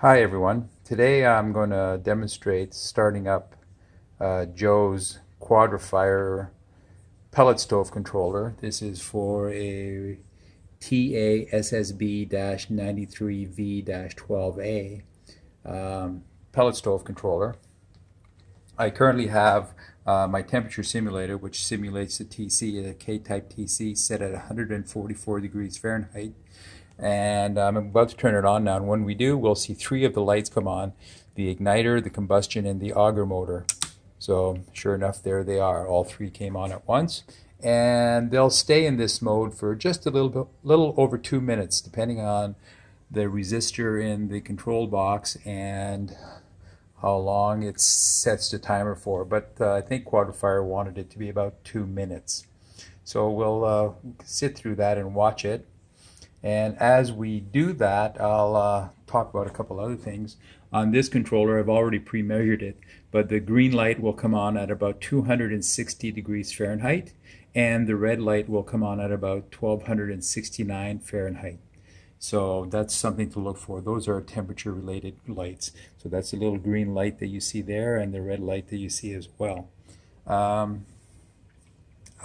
Hi everyone. Today I'm going to demonstrate starting up Joe's QuadraFire Pellet Stove Controller. This is for a TASSB-93V.12A Pellet Stove Controller. I currently have my temperature simulator, which simulates the TC, a K-type TC, set at 144 degrees Fahrenheit. And I'm about to turn it on now, and when we do, we'll see three of the lights come on: the igniter, the combustion, and the auger motor. So sure enough, there they are. All three came on at once, and they'll stay in this mode for just a little over 2 minutes, depending on the resistor in the control box and how long it sets the timer for. But I think QuadraFire wanted it to be about 2 minutes. So we'll sit through that and watch it. And as we do that, I'll talk about a couple other things. On this controller, I've already pre-measured it, but the green light will come on at about 260 degrees Fahrenheit, and the red light will come on at about 1269 Fahrenheit. So that's something to look for. Those are temperature related lights. So that's the little green light that you see there, and the red light that you see as well.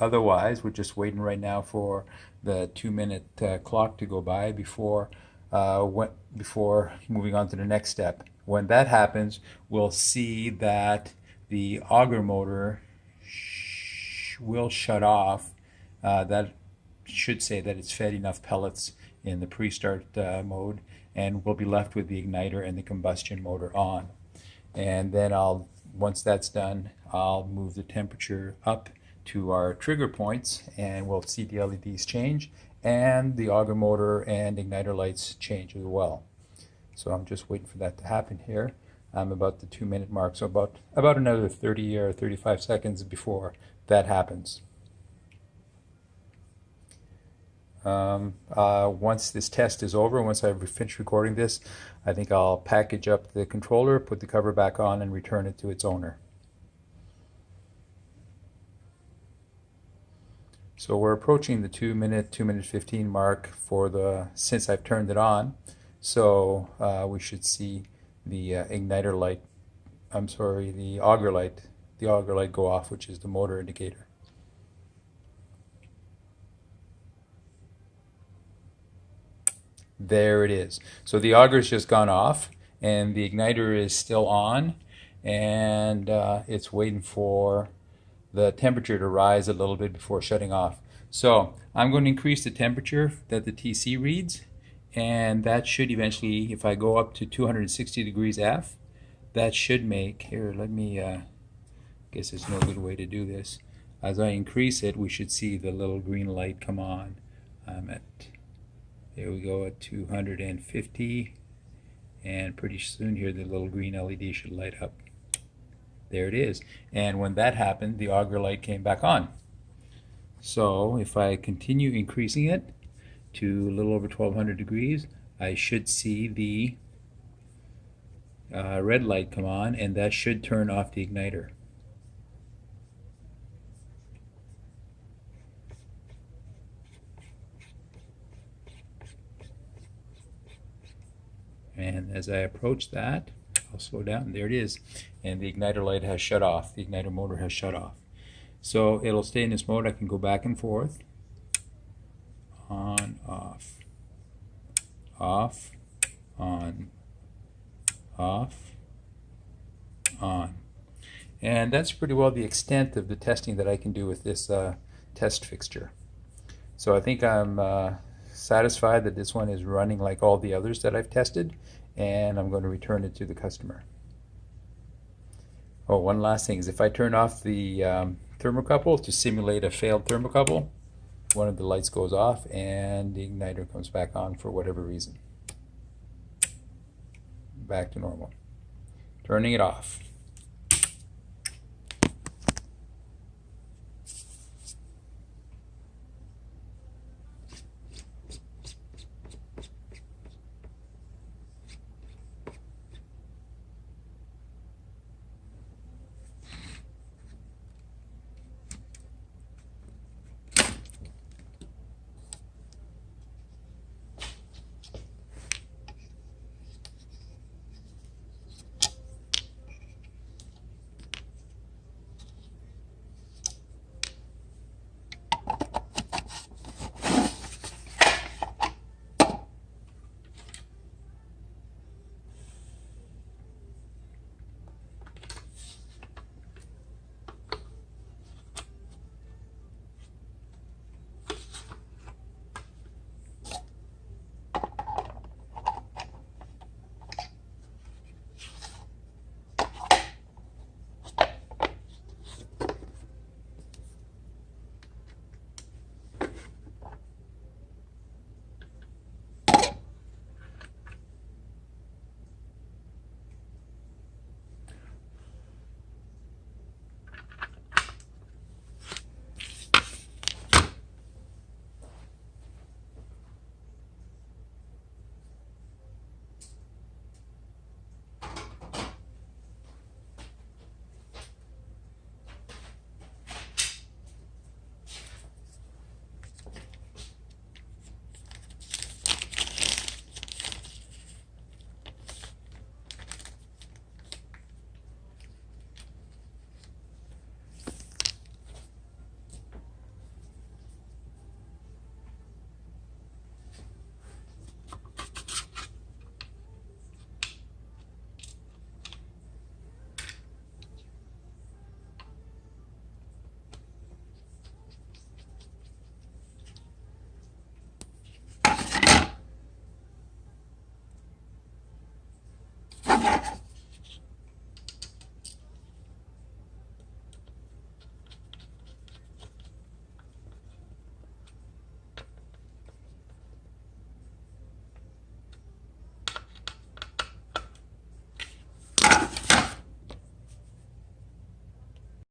Otherwise, we're just waiting right now for the 2-minute clock to go by before moving on to the next step. When that happens, we'll see that the auger motor will shut off. That should say that it's fed enough pellets in the pre-start mode, and we'll be left with the igniter and the combustion motor on. And then once that's done, I'll move the temperature up to our trigger points, and we'll see the LEDs change, and the auger motor and igniter lights change as well. So I'm just waiting for that to happen here. I'm about the 2-minute mark, so about another 30 or 35 seconds before that happens. Once this test is over, once I've finished recording this, I think I'll package up the controller, put the cover back on, and return it to its owner. So we're approaching the 2-minute 2-minute 15 mark since I've turned it on. So we should see the igniter light, the auger light go off, which is the motor indicator. There it is. So the auger's just gone off, and the igniter is still on, and it's waiting for the temperature to rise a little bit before shutting off. So I'm going to increase the temperature that the TC reads, and that should eventually, if I go up to 260 degrees F, that should make, here, let me, guess there's no good way to do this. As I increase it, we should see the little green light come on. There we go, at 250, and pretty soon here the little green LED should light up. There it is. And when that happened, the auger light came back on. So if I continue increasing it to a little over 1200 degrees, I should see the red light come on, and that should turn off the igniter. And as I approach that, I'll slow down. There it is. And the igniter light has shut off. The igniter motor has shut off. So it'll stay in this mode. I can go back and forth. On, off. Off, on. Off, on. And that's pretty well the extent of the testing that I can do with this test fixture. So I think I'm satisfied that this one is running like all the others that I've tested, and I'm going to return it to the customer. Oh, one last thing is, if I turn off the thermocouple to simulate a failed thermocouple, one of the lights goes off and the igniter comes back on for whatever reason. Back to normal. Turning it off.